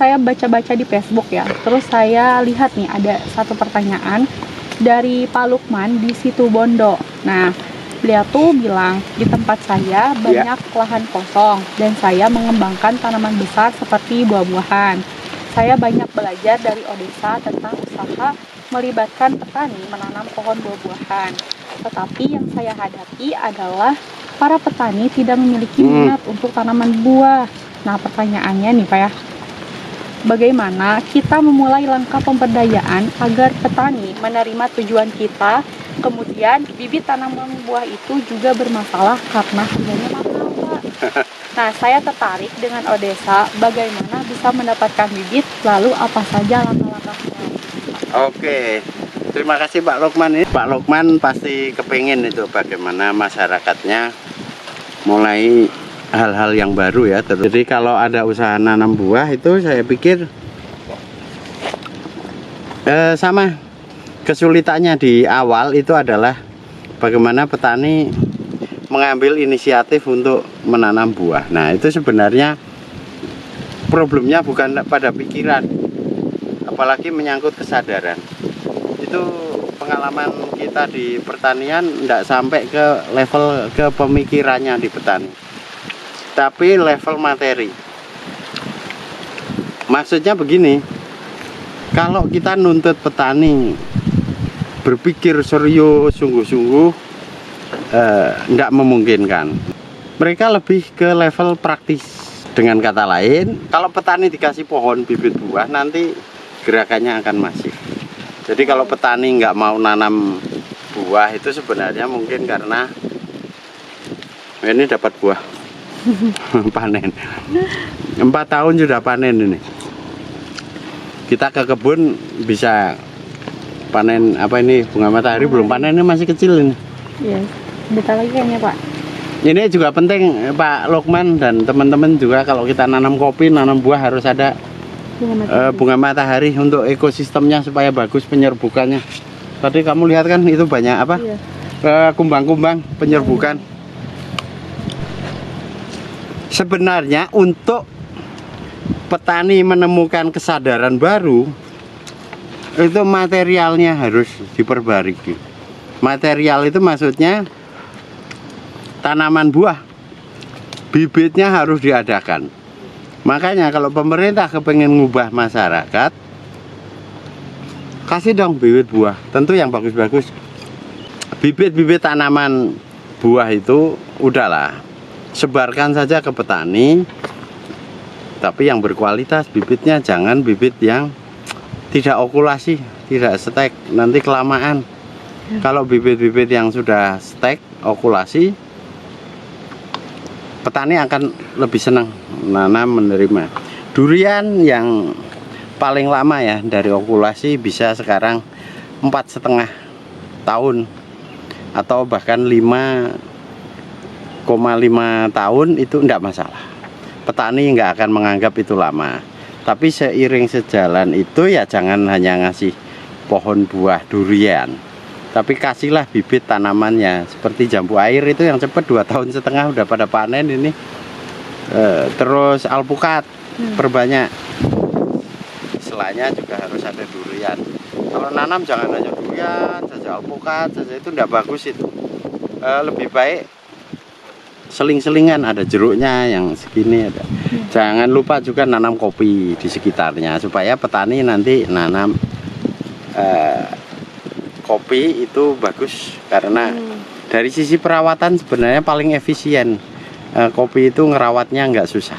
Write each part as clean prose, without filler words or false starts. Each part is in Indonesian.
saya baca-baca di Facebook ya. Terus saya lihat nih ada satu pertanyaan dari Pak Lukman di Situ Bondo. Nah, beliau tuh bilang di tempat saya banyak lahan kosong dan saya mengembangkan tanaman besar seperti buah-buahan. Saya banyak belajar dari Odesa tentang usaha melibatkan petani menanam pohon buah-buahan. Tetapi yang saya hadapi adalah para petani tidak memiliki minat untuk tanaman buah. Nah, pertanyaannya nih Pak ya, bagaimana kita memulai langkah pemberdayaan agar petani menerima tujuan kita, kemudian bibit tanaman buah itu juga bermasalah karena harganya mahal, Pak. Nah, saya tertarik dengan Odesa, bagaimana bisa mendapatkan bibit, lalu apa saja langkah-langkahnya. Oke, terima kasih Pak Lukman. Pak Lukman pasti kepingin itu bagaimana masyarakatnya mulai hal-hal yang baru ya. Jadi kalau ada usaha nanam buah itu saya pikir sama kesulitannya di awal itu adalah bagaimana petani mengambil inisiatif untuk menanam buah. Nah, itu sebenarnya problemnya bukan pada pikiran, apalagi menyangkut kesadaran. Itu pengalaman kita di pertanian tidak sampai ke level ke pemikirannya di petani, tapi level materi. Maksudnya begini, kalau kita nuntut petani berpikir serius sungguh-sungguh, tidak memungkinkan. Mereka lebih ke level praktis. Dengan kata lain, kalau petani dikasih pohon bibit buah, nanti gerakannya akan masif. Jadi kalau petani nggak mau nanam buah itu sebenarnya mungkin karena ini dapat buah panen 4 tahun sudah panen ini. Kita ke kebun bisa panen apa ini, bunga matahari belum panen, ini masih kecil ini. Iya, bentar lagi kayaknya Pak. Ini juga penting Pak Lukman dan teman-teman juga, kalau kita nanam kopi, nanam buah harus ada bunga matahari untuk ekosistemnya supaya bagus penyerbukannya. Tadi kamu lihat kan itu banyak apa? Kumbang-kumbang penyerbukan. Sebenarnya untuk petani menemukan kesadaran baru itu materialnya harus diperbarui. Material itu maksudnya tanaman buah, bibitnya harus diadakan. Makanya kalau pemerintah kepengen ngubah masyarakat, kasih dong bibit buah, tentu yang bagus-bagus. Bibit-bibit tanaman buah itu udahlah, sebarkan saja ke petani, tapi yang berkualitas bibitnya, jangan bibit yang tidak okulasi, tidak stek, nanti kelamaan. Kalau bibit-bibit yang sudah stek, okulasi, petani akan lebih senang menanam, menerima. Durian yang paling lama ya dari okulasi bisa sekarang 4,5 tahun atau bahkan 5,5 tahun, itu enggak masalah. Petani enggak akan menganggap itu lama. Tapi seiring sejalan itu ya jangan hanya ngasih pohon buah durian, tapi kasihlah bibit tanamannya. Seperti jambu air itu yang cepat 2,5 tahun udah pada panen ini. Terus alpukat perbanyak. Selanya juga harus ada durian. Kalau nanam jangan hanya durian saja, alpukat saja, itu tidak bagus itu. Lebih baik seling-selingan, ada jeruknya yang segini ada. Jangan lupa juga nanam kopi di sekitarnya supaya petani nanti nanam kopi itu bagus, karena dari sisi perawatan sebenarnya paling efisien. Kopi itu ngerawatnya nggak susah.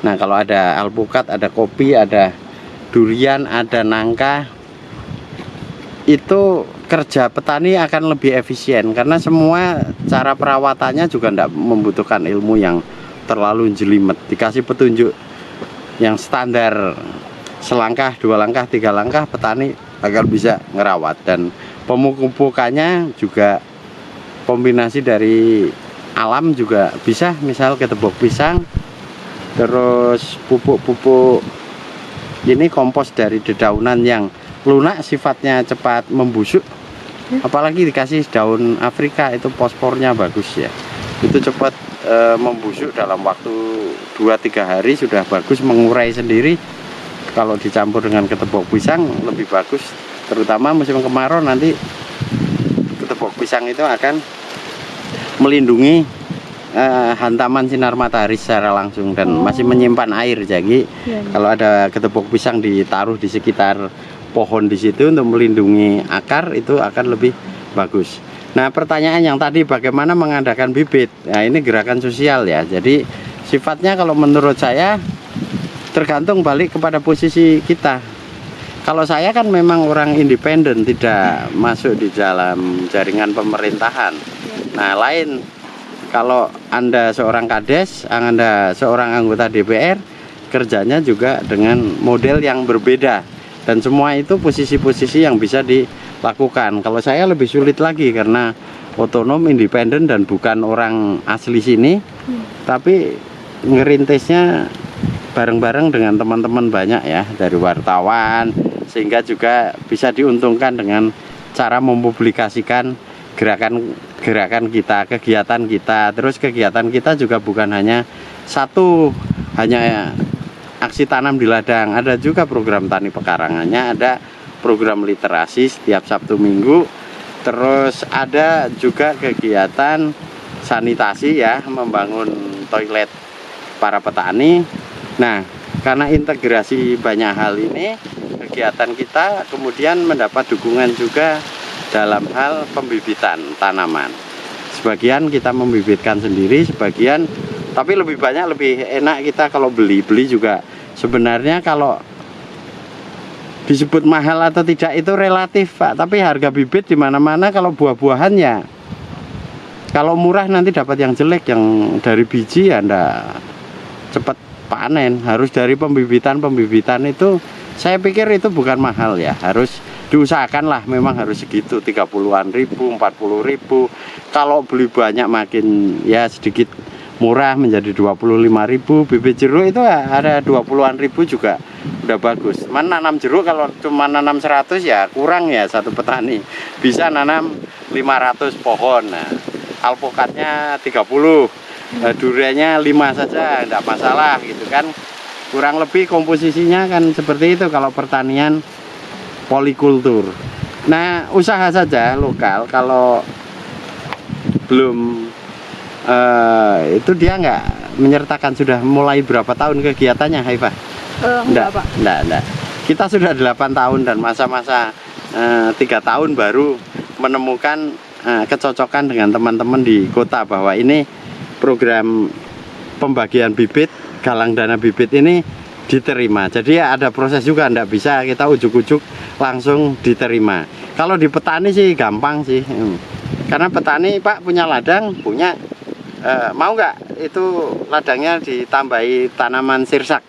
Nah, kalau ada alpukat, ada kopi, ada durian, ada nangka, itu kerja petani akan lebih efisien karena semua cara perawatannya juga tidak membutuhkan ilmu yang terlalu jelimet. Dikasih petunjuk yang standar, selangkah, 2 langkah, 3 langkah, petani agar bisa ngerawat. Dan pemupukannya juga kombinasi dari alam juga bisa, misal ketebok pisang, terus pupuk-pupuk ini kompos dari dedaunan yang lunak, sifatnya cepat membusuk. Apalagi dikasih daun Afrika, itu fosfornya bagus ya, itu cepat membusuk dalam waktu 2-3 hari sudah bagus, mengurai sendiri. kalau dicampur dengan ketepok pisang lebih bagus, terutama musim kemarau nanti ketepok pisang itu akan melindungi hantaman sinar matahari secara langsung dan masih menyimpan air. Jadi kalau ada ketepok pisang ditaruh di sekitar pohon di situ untuk melindungi akar, itu akan lebih bagus. Nah, pertanyaan yang tadi bagaimana mengadakan bibit, nah ini gerakan sosial ya. Jadi sifatnya kalau menurut saya tergantung balik kepada posisi kita. Kalau saya kan memang orang independen, tidak masuk di dalam jaringan pemerintahan. Nah, lain kalau Anda seorang kades, Anda seorang anggota DPR, kerjanya juga dengan model yang berbeda. Dan semua itu posisi-posisi yang bisa dilakukan. Kalau saya lebih sulit lagi karena otonom, independen, dan bukan orang asli sini. Tapi ngerintisnya bareng-bareng dengan teman-teman banyak ya, dari wartawan, sehingga juga bisa diuntungkan dengan cara mempublikasikan gerakan kita, kegiatan kita. Terus kegiatan kita juga bukan hanya satu, hanya aksi tanam di ladang, ada juga program tani pekarangannya, ada program literasi setiap Sabtu Minggu, terus ada juga kegiatan sanitasi ya, membangun toilet para petani. Nah, karena integrasi banyak hal ini, kegiatan kita kemudian mendapat dukungan juga dalam hal pembibitan tanaman. Sebagian kita membibitkan sendiri, sebagian, tapi lebih banyak, lebih enak kita kalau beli juga. Sebenarnya kalau disebut mahal atau tidak itu relatif, Pak. Tapi harga bibit di mana-mana kalau buah-buahan ya, kalau murah nanti dapat yang jelek, yang dari biji ya ndak cepat panen. Harus dari pembibitan itu saya pikir itu bukan mahal ya, harus diusahakan lah, memang harus segitu, 30-an ribu, 40.000. Kalau beli banyak makin ya sedikit murah menjadi 25.000. Bibit jeruk itu ada 20-an ribu juga udah bagus. Mana nanam jeruk kalau cuma nanam 100 ya kurang ya, satu petani bisa nanam 500 pohon. Nah, alpukatnya 30, duriannya 5 saja enggak masalah gitu kan. Kurang lebih komposisinya kan seperti itu kalau pertanian polikultur. Nah, usaha saja lokal kalau belum itu dia nggak menyertakan. Sudah mulai berapa tahun kegiatannya, Haifah? Enggak, Pak. Enggak. Kita sudah 8 tahun dan masa-masa 3 tahun baru menemukan kecocokan dengan teman-teman di kota bahwa ini program pembagian bibit, galang dana bibit ini diterima. Jadi ya ada proses juga, enggak bisa kita ujuk-ujuk langsung diterima. Kalau di petani sih gampang sih. Karena petani, Pak, punya ladang, punya mau nggak itu ladangnya ditambahi tanaman sirsak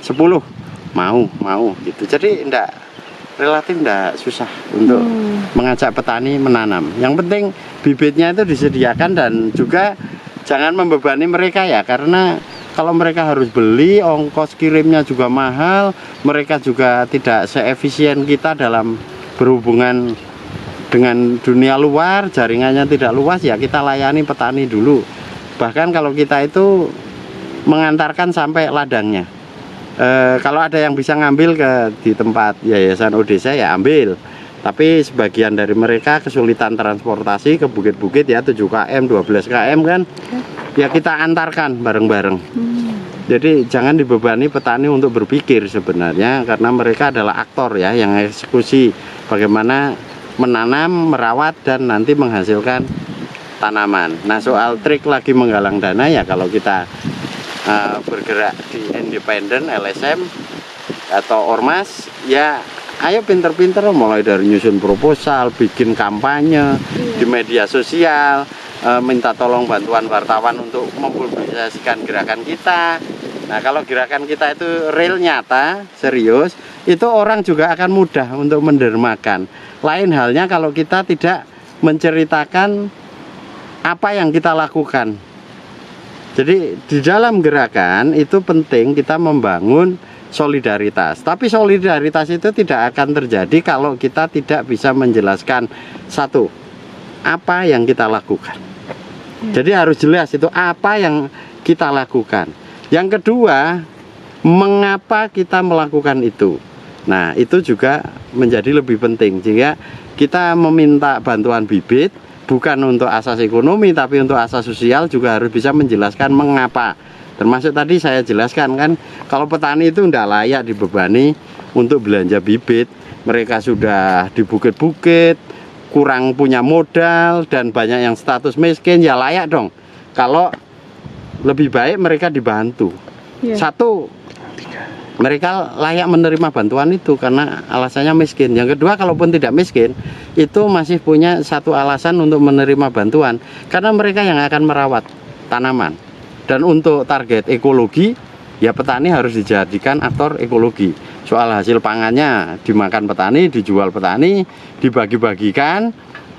10? Mau gitu. Jadi relatif enggak susah untuk mengajak petani menanam. Yang penting bibitnya itu disediakan dan juga jangan membebani mereka ya, karena kalau mereka harus beli, ongkos kirimnya juga mahal, mereka juga tidak seefisien kita dalam berhubungan dengan dunia luar, jaringannya tidak luas ya, kita layani petani dulu. Bahkan kalau kita itu mengantarkan sampai ladangnya. Kalau ada yang bisa ngambil di tempat yayasan Odesa ya ambil. Tapi sebagian dari mereka kesulitan transportasi ke bukit-bukit ya, 7 km, 12 km kan, ya kita antarkan bareng-bareng. Jadi jangan dibebani petani untuk berpikir sebenarnya, karena mereka adalah aktor ya yang eksekusi bagaimana menanam, merawat, dan nanti menghasilkan tanaman. Nah, soal trik lagi menggalang dana ya, kalau kita bergerak di independen, LSM atau ormas ya, ayo pinter-pinter mulai dari nyusun proposal, bikin kampanye di media sosial, minta tolong bantuan wartawan untuk mempublikasikan gerakan kita. Nah, kalau gerakan kita itu real, nyata, serius, itu orang juga akan mudah untuk mendermakan. Lain halnya kalau kita tidak menceritakan apa yang kita lakukan. Jadi di dalam gerakan itu penting kita membangun solidaritas. Tapi solidaritas itu tidak akan terjadi kalau kita tidak bisa menjelaskan satu, apa yang kita lakukan. Jadi harus jelas itu apa yang kita lakukan. Yang kedua, mengapa kita melakukan itu. Nah, itu juga menjadi lebih penting, sehingga kita meminta bantuan bibit bukan untuk asas ekonomi tapi untuk asas sosial, juga harus bisa menjelaskan mengapa. Termasuk tadi saya jelaskan kan, kalau petani itu tidak layak dibebani untuk belanja bibit. Mereka sudah di bukit-bukit, kurang punya modal, dan banyak yang status miskin, ya layak dong kalau lebih baik mereka dibantu. Satu, mereka layak menerima bantuan itu karena alasannya miskin. Yang kedua, kalaupun tidak miskin, itu masih punya satu alasan untuk menerima bantuan, karena mereka yang akan merawat tanaman. Dan untuk target ekologi, ya petani harus dijadikan aktor ekologi. Soal hasil pangannya dimakan petani, dijual petani, dibagi-bagikan,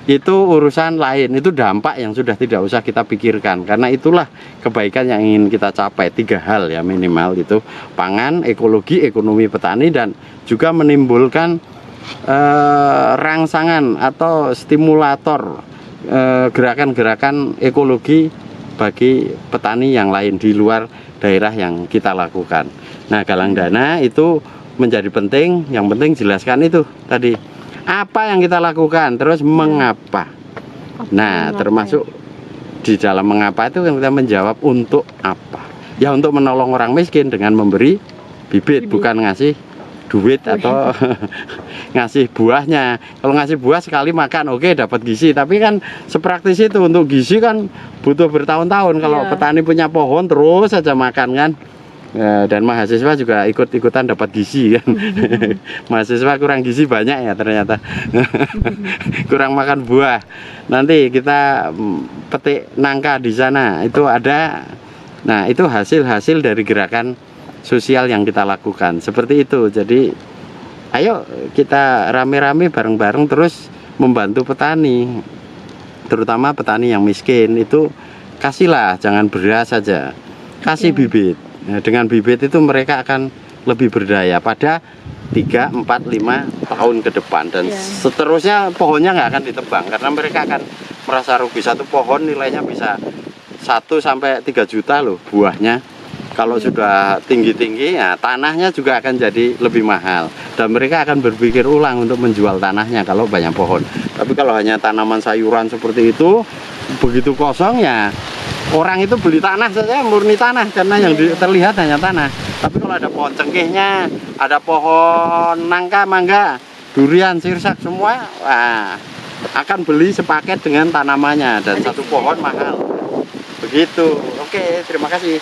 itu urusan lain. Itu dampak yang sudah tidak usah kita pikirkan, karena itulah kebaikan yang ingin kita capai. 3 hal ya minimal itu: pangan, ekologi, ekonomi petani, dan juga menimbulkan rangsangan atau stimulator gerakan-gerakan ekologi bagi petani yang lain di luar daerah yang kita lakukan. Nah, galang dana itu menjadi penting. Yang penting jelaskan itu tadi, apa yang kita lakukan, terus mengapa. Nah, termasuk di dalam mengapa itu yang kita menjawab untuk apa. Ya, untuk menolong orang miskin dengan memberi bibit. Bukan ngasih duit atau ngasih buahnya. Kalau ngasih buah sekali makan, oke, dapat gizi, tapi kan sepraktis itu. Untuk gizi kan butuh bertahun-tahun. Kalau petani punya pohon terus saja makan kan. Dan mahasiswa juga ikut-ikutan dapat gizi kan. Mahasiswa kurang gizi banyak ya ternyata. Kurang makan buah. Nanti kita petik nangka di sana, itu ada. Nah, itu hasil-hasil dari gerakan sosial yang kita lakukan seperti itu. Jadi ayo kita rame-rame bareng-bareng terus membantu petani, terutama petani yang miskin. Itu kasihlah, jangan beras saja, kasih bibit. Nah, dengan bibit itu mereka akan lebih berdaya pada 3, 4, 5 tahun ke depan, dan seterusnya pohonnya nggak akan ditebang karena mereka akan merasa rugi. Satu pohon nilainya bisa 1 sampai 3 juta loh buahnya. Kalau sudah tinggi-tinggi, ya tanahnya juga akan jadi lebih mahal, dan mereka akan berpikir ulang untuk menjual tanahnya kalau banyak pohon. Tapi kalau hanya tanaman sayuran seperti itu, begitu kosong, ya orang itu beli tanah saja, murni tanah, karena yang terlihat hanya tanah. Tapi kalau ada pohon cengkehnya, ada pohon nangka, mangga, durian, sirsak, semua, wah, akan beli sepaket dengan tanamannya, dan satu pohon mahal. Begitu. Oke, terima kasih.